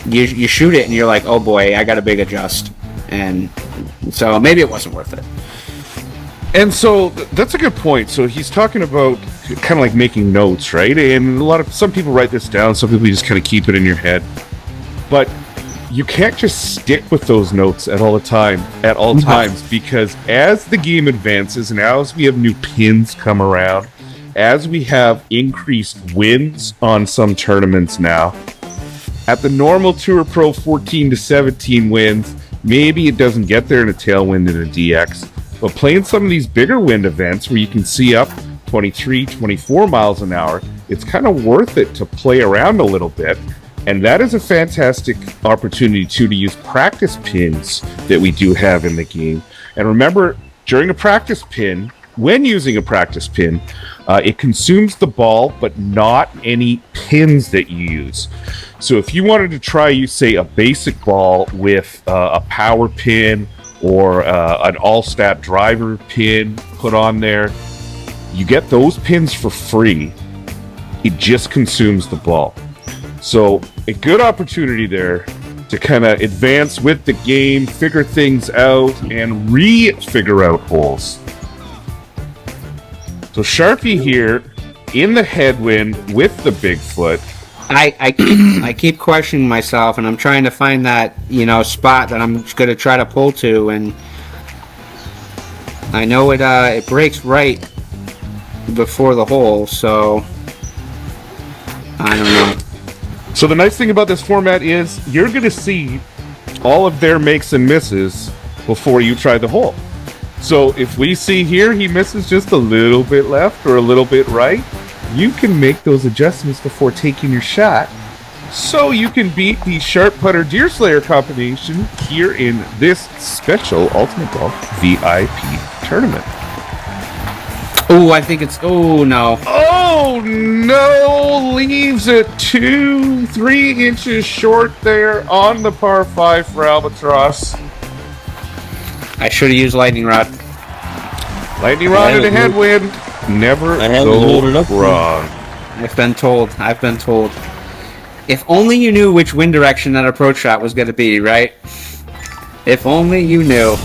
you shoot it and you're like, oh boy, I got a big adjust. And so maybe it wasn't worth it. And so that's a good point. So he's talking about kind of like making notes, right? And some people write this down, some people just kind of keep it in your head. But you can't just stick with those notes at all times, because as the game advances and as we have new pins come around, as we have increased wins on some tournaments now, at the normal Tour Pro 14 to 17 wins, maybe it doesn't get there in a tailwind and a DX, but playing some of these bigger wind events where you can see up 23, 24 miles an hour, it's kind of worth it to play around a little bit. And that is a fantastic opportunity, too, to use practice pins that we do have in the game. And remember, during a practice pin, when using a practice pin, it consumes the ball, but not any pins that you use. So if you wanted to try, say, a basic ball with a power pin or an all-stat driver pin put on there, you get those pins for free. It just consumes the ball. So a good opportunity there to kind of advance with the game, figure things out, and re-figure out holes. So Sharpie here in the headwind with the Bigfoot. I keep questioning myself, and I'm trying to find that spot that I'm going to try to pull to, and I know it breaks right before the hole, so I don't know. So the nice thing about this format is you're going to see all of their makes and misses before you try the hole. So if we see here he misses just a little bit left or a little bit right, you can make those adjustments before taking your shot, so you can beat the Sharp Putter Deer Slayer combination here in this special Ultimate Golf VIP tournament. Oh, I think it's... Oh, no. Oh, no! Leaves it 2-3 inches short there on the par 5 for Albatross. I should have used Lightning Rod. Lightning Rod in a headwind. Never go wrong. I've been told. If only you knew which wind direction that approach shot was going to be, right? If only you knew.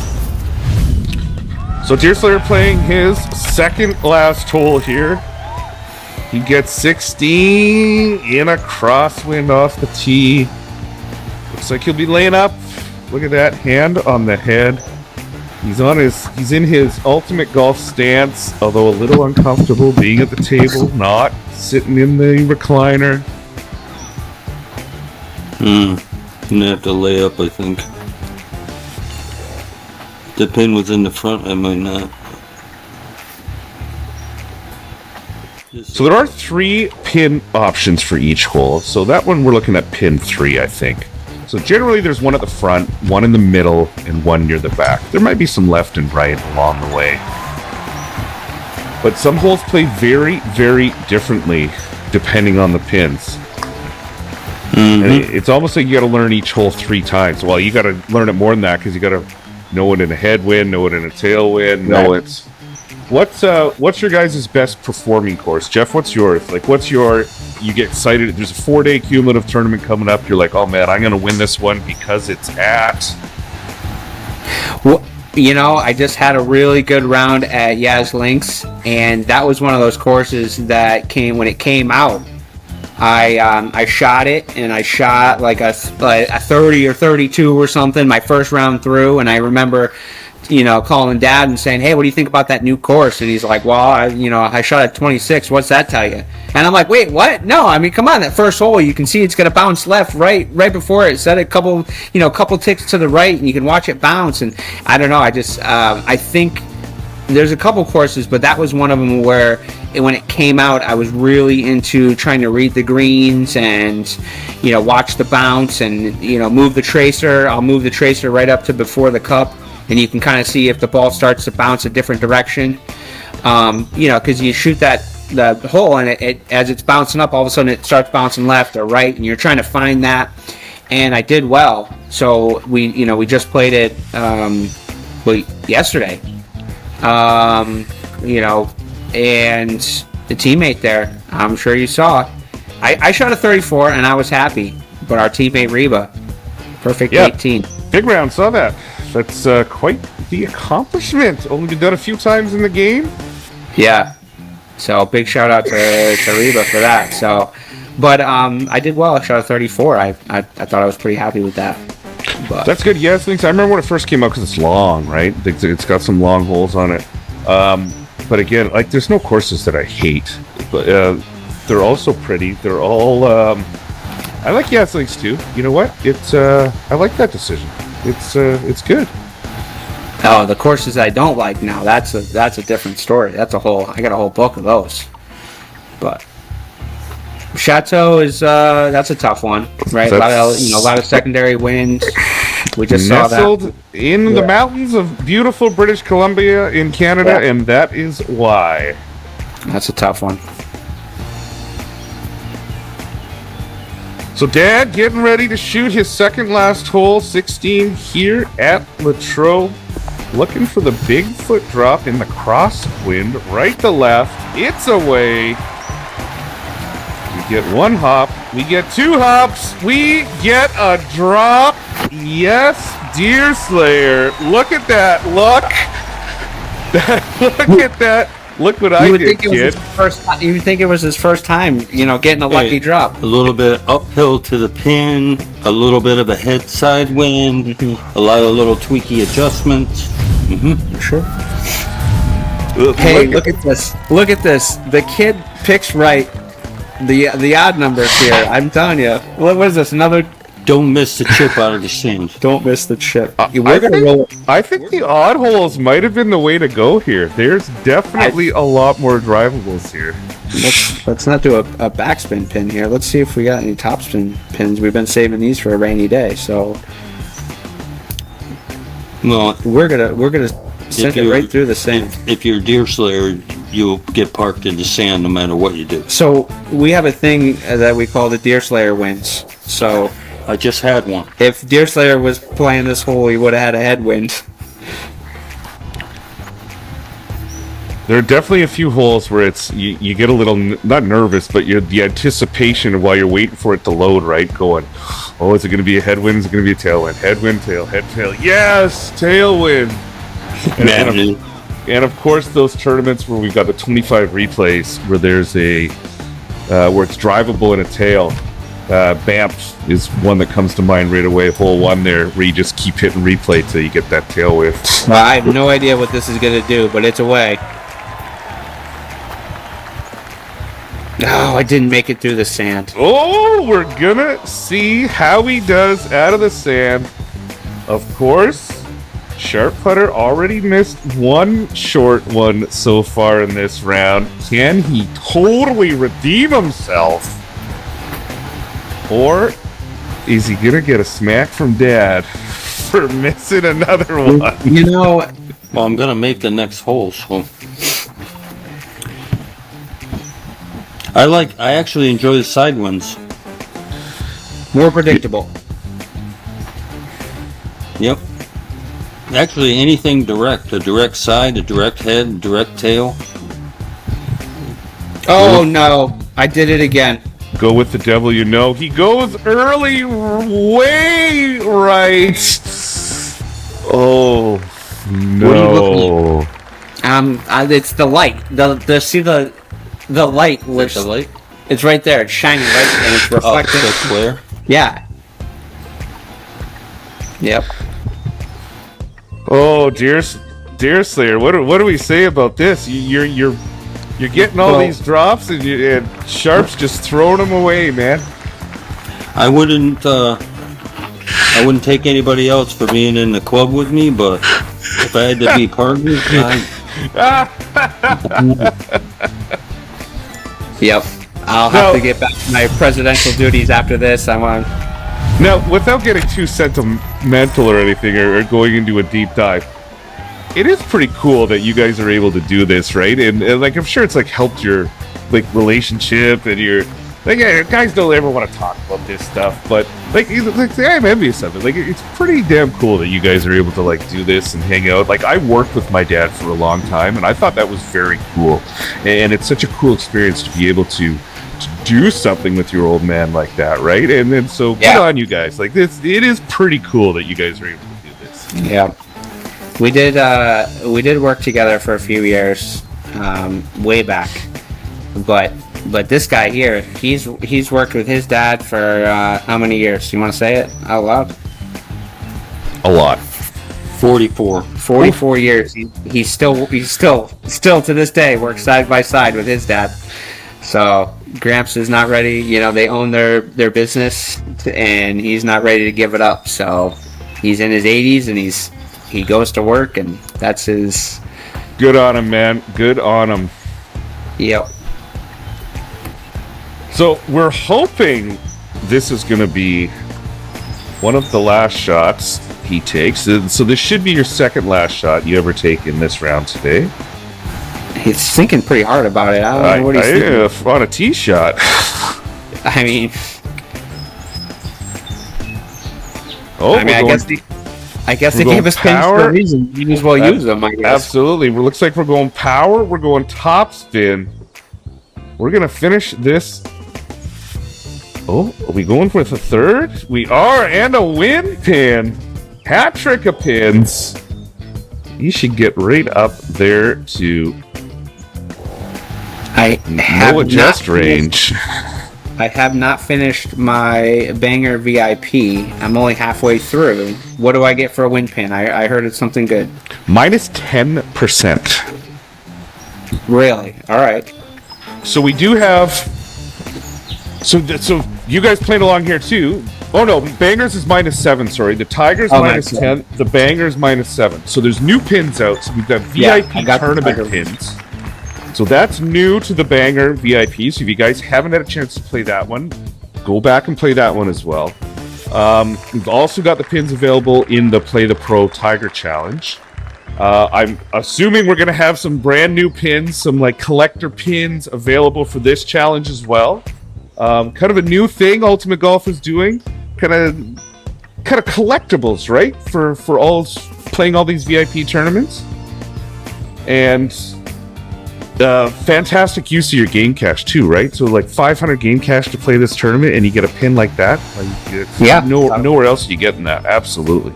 So Deerslayer playing his second last hole here. He gets 16 in a crosswind off the tee. Looks like he'll be laying up. Look at that, hand on the head. He's in his ultimate golf stance, although a little uncomfortable being at the table, not sitting in the recliner. Gonna have to lay up, I think. The pin was in the front, I might not. So there are 3 pin options for each hole. So that one we're looking at pin 3, I think. So generally there's one at the front, one in the middle, and one near the back. There might be some left and right along the way. But some holes play very, very differently depending on the pins. And it's almost like you got to learn each hole 3 times. Well, you got to learn it more than that because you got to know it in a headwind, know it in a tailwind, know it. What's your guys' best performing course? Jeff, what's yours? Like, you get excited, there's a 4-day cumulative tournament coming up, you're like, oh man, I'm going to win this one because it's at... Well, you know, I just had a really good round at Yaz Links, and that was one of those courses that when it came out, I shot it, and I shot like a 30 or 32 or something my first round through, and I remember, you know, calling Dad and saying, hey, what do you think about that new course? And he's like, well, I shot at 26. What's that tell you? And I'm like, wait, what? No, I mean, come on, that first hole, you can see it's going to bounce left right before it. Set a couple ticks to the right, and you can watch it bounce. And I don't know, I think there's a couple courses, but that was one of them where when it came out, I was really into trying to read the greens and, you know, watch the bounce and, you know, move the tracer. I'll move the tracer right up to before the cup, and you can kind of see if the ball starts to bounce a different direction. You know, because you shoot the hole, and it as it's bouncing up, all of a sudden it starts bouncing left or right, and you're trying to find that. And I did well. So we just played it yesterday. You know, and the teammate there, I'm sure you saw, I shot a 34 and I was happy, but our teammate Reba, perfect 18. Big round, saw that. That's quite the accomplishment. Only been done a few times in the game. Yeah. So big shout out to Reba for that. So, but I did well. I shot a 34. I thought I was pretty happy with that. But that's good. Yes, thanks. I remember when it first came out because it's long, right? It's got some long holes on it. But again, like, there's no courses that I hate, but they're also pretty. They're all. I like Links too. You know what? I like that decision. It's good. Oh, the courses I don't like now. That's a different story. I got a whole book of those. But Chateau is that's a tough one, right? A lot of secondary winds. We just saw that. Nestled in the mountains of beautiful British Columbia in Canada, and that is why. That's a tough one. So Dad getting ready to shoot his second last hole, 16 here at Latrobe. Looking for the Bigfoot drop in the crosswind, right to left. It's away. We get one hop. We get 2 hops. We get a drop. Yes, Deerslayer. Look at that. Look at that. Look what I did, kid. You would think it was his first time, getting a lucky drop. A little bit uphill to the pin, a little bit of a head side wind, a lot of little tweaky adjustments. Sure. Hey, look at this. Look at this. The kid picks right. The odd numbers here. I'm telling you. What is this? Another. Don't miss the chip out of the sand. Don't miss the chip. I think the odd holes might have been the way to go here. There's definitely a lot more drivables here. Let's not do a backspin pin here. Let's see if we got any topspin pins. We've been saving these for a rainy day, so. Well, we're gonna send it right through the sand. If you're a Deerslayer, you'll get parked in the sand no matter what you do. So we have a thing that we call the Deerslayer wins. So I just had one. If Deerslayer was playing this hole, he would have had a headwind. There are definitely a few holes where it's you get a little not nervous, but the anticipation of while you're waiting for it to load, right? Going, oh, is it going to be a headwind? Is it going to be a tailwind? Headwind, tail. Yes, tailwind. And of course, those tournaments where we've got the 25 replays, where there's where it's drivable in a tail. Banff is one that comes to mind right away. Hole 1 there, where you just keep hitting replay till you get that tail whiff. Well, I have no idea what this is going to do, but it's away. Oh, I didn't make it through the sand. Oh, we're gonna see how he does out of the sand. Of course, Sharp Putter already missed one short one so far in this round. Can he totally redeem himself? Or is he gonna get a smack from Dad for missing another one? You know, Well, I'm gonna make the next hole, so I actually enjoy the side ones. more predictable. Yep. Actually, anything direct. A direct side, a direct head, a direct tail. Oh no, I did it again. Go with the devil you know. He goes early, way right. Oh no! It's the light. The light. Where's the light? It's right there. It's shining right, and it's reflecting. Oh, the flare. Yeah. Yep. Oh, dear Slayer, what do we say about this? You're getting all these drops, and Sharp's just throwing them away, man. I wouldn't take anybody else for being in the club with me, but if I had to be partners, Yep. I'll have to get back to my presidential duties after this. I'm on. Now, without getting too sentimental or anything, or going into a deep dive, it is pretty cool that you guys are able to do this, right? And like, I'm sure it's like helped your like relationship and your like. Yeah, guys don't ever want to talk about this stuff, but like I'm envious of it. Like, it's pretty damn cool that you guys are able to like do this and hang out. Like, I worked with my dad for a long time, and I thought that was very cool. And it's such a cool experience to be able to do something with your old man like that, right? And then so good on you guys. Like, this, it is pretty cool that you guys are able to do this. Yeah. We did work together for a few years, way back, but this guy here, he's worked with his dad for how many years? You want to say it out loud? A lot. 44. 44 years. He's still to this day works side by side with his dad. So Gramps is not ready. You know, they own their business, and he's not ready to give it up. So he's in his 80s, and he goes to work, and that's his. Good on him, man. Good on him. Yep. So we're hoping this is going to be one of the last shots he takes. So this should be your second last shot you ever take in this round today. He's thinking pretty hard about it. I don't know what he's thinking. On a tee shot. I mean, I guess they gave us pins for a reason. You as well use them, I guess. Absolutely. It looks like we're going power. We're going top spin. We're going to finish this. Oh, are we going with a third? We are, and a win pin. Hat trick of pins. You should get right up there to no adjust range. I have not finished my banger VIP. I'm only halfway through. What do I get for a win pin? I heard it's something good. Minus 10%. Really? All right. So we do have. So you guys played along here too. Oh no, bangers is -7. Sorry, the Tigers minus 10. The bangers -7. So there's new pins out. So we've got VIP tournament pins. So that's new to the banger VIP. So if you guys haven't had a chance to play that one, go back and play that one as well. We've also got the pins available in the Play the Pro Tiger Challenge. I'm assuming we're going to have some brand new pins, some like collector pins available for this challenge as well. Kind of a new thing Ultimate Golf is doing. Kind of collectibles, right? For all playing all these VIP tournaments. And fantastic use of your game cash too, right? So like 500 game cash to play this tournament, and you get a pin like that. Like, nowhere else you getting that. Absolutely.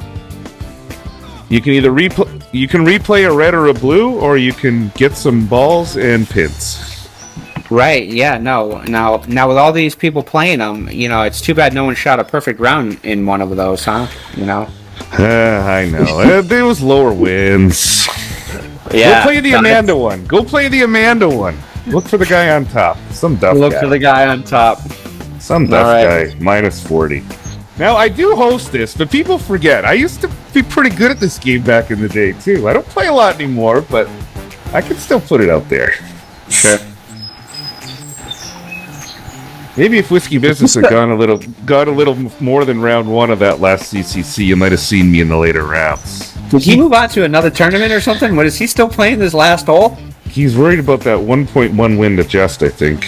You can either replay a red or a blue, or you can get some balls and pins. Right? Yeah. No. Now with all these people playing them, it's too bad no one shot a perfect round in one of those, huh? I know. There was lower wins. Yeah. Go play the Amanda one. Go play the Amanda one. Look for the guy on top. Some duff guy. Look for the guy on top. Some duff guy. Minus 40. Now, I do host this, but people forget. I used to be pretty good at this game back in the day, too. I don't play a lot anymore, but I can still put it out there. Sure. Maybe if Whiskey Business had gone a little more than round one of that last CCC, you might have seen me in the later rounds. Did he move on to another tournament or something? What, is he still playing this last hole? He's worried about that 1.1 win adjust, I think.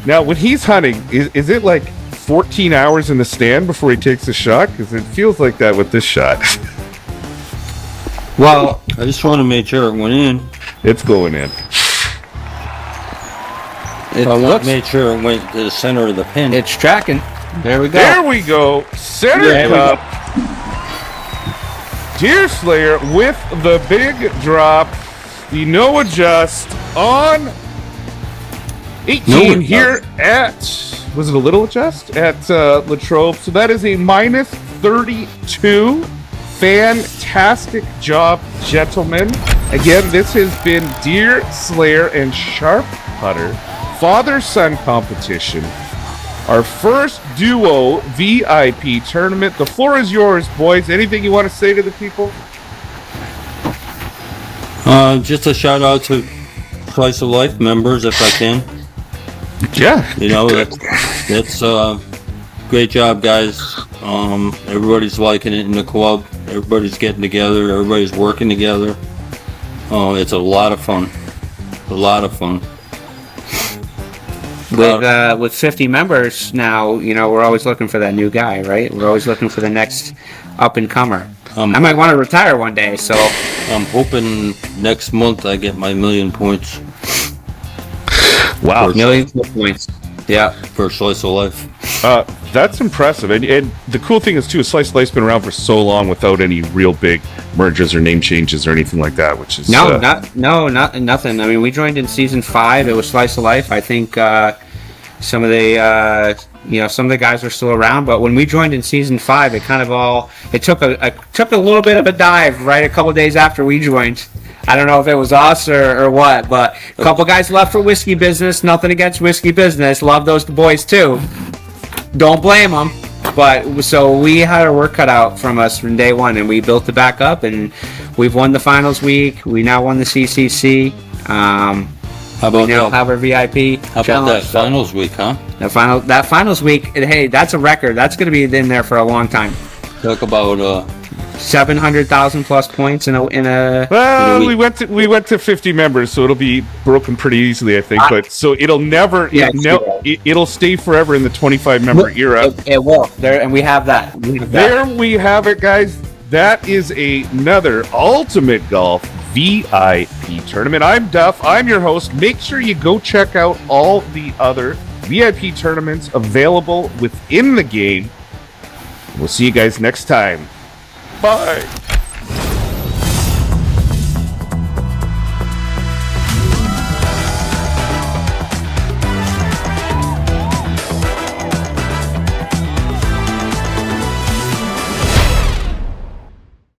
Now, when he's hunting, is it like 14 hours in the stand before he takes a shot? Because it feels like that with this shot. Well, I just want to make sure it went in. It's going in. I made sure it went to the center of the pin. It's tracking. There we go. There we go. Center cup. Deer Slayer with the big drop. The no adjust on 18 here at, was it a little adjust? At Latrobe. So that is a minus 32. Fantastic job, gentlemen. Again, this has been Deer Slayer and Sharp Putter father-son competition. Our first duo VIP tournament. The floor is yours, boys. Anything you want to say to the people? Just a shout out to Slice of Life members, if I can. Yeah. That's great job, guys. Everybody's liking it in the club. Everybody's getting together. Everybody's working together. It's a lot of fun. A lot of fun. With 50 members now, we're always looking for that new guy, right? We're always looking for the next up-and-comer. I might want to retire one day, so... I'm hoping next month I get my 1,000,000 points. Wow. 1,000,000 points. Yeah. For Slice of Life. That's impressive. And the cool thing is, too, Slice of Life's been around for so long without any real big mergers or name changes or anything like that, which is... Nothing. I mean, we joined in season 5. It was Slice of Life. I think some of the guys are still around, but when we joined in season 5, it kind of took a little bit of a dive right a couple days after we joined. I don't know if it was us or what, but a couple guys left for Whiskey Business. Nothing against Whiskey Business. Love those boys too. Don't blame them. But so we had our work cut out from us from day one, and we built it back up, and we've won the finals week. We now won the CCC. How about have our VIP? How about that finals week, huh? That finals week. Hey, that's a record. That's going to be in there for a long time. Talk about 700,000 plus points in a. Well, we went to 50 members, so it'll be broken pretty easily, I think. But so it'll never. It'll stay forever in the 25 member era. It will. There, and we have that. There we have it, guys. That is another Ultimate Golf VIP tournament. I'm Duff. I'm your host. Make sure you go check out all the other VIP tournaments available within the game. We'll see you guys next time. Bye.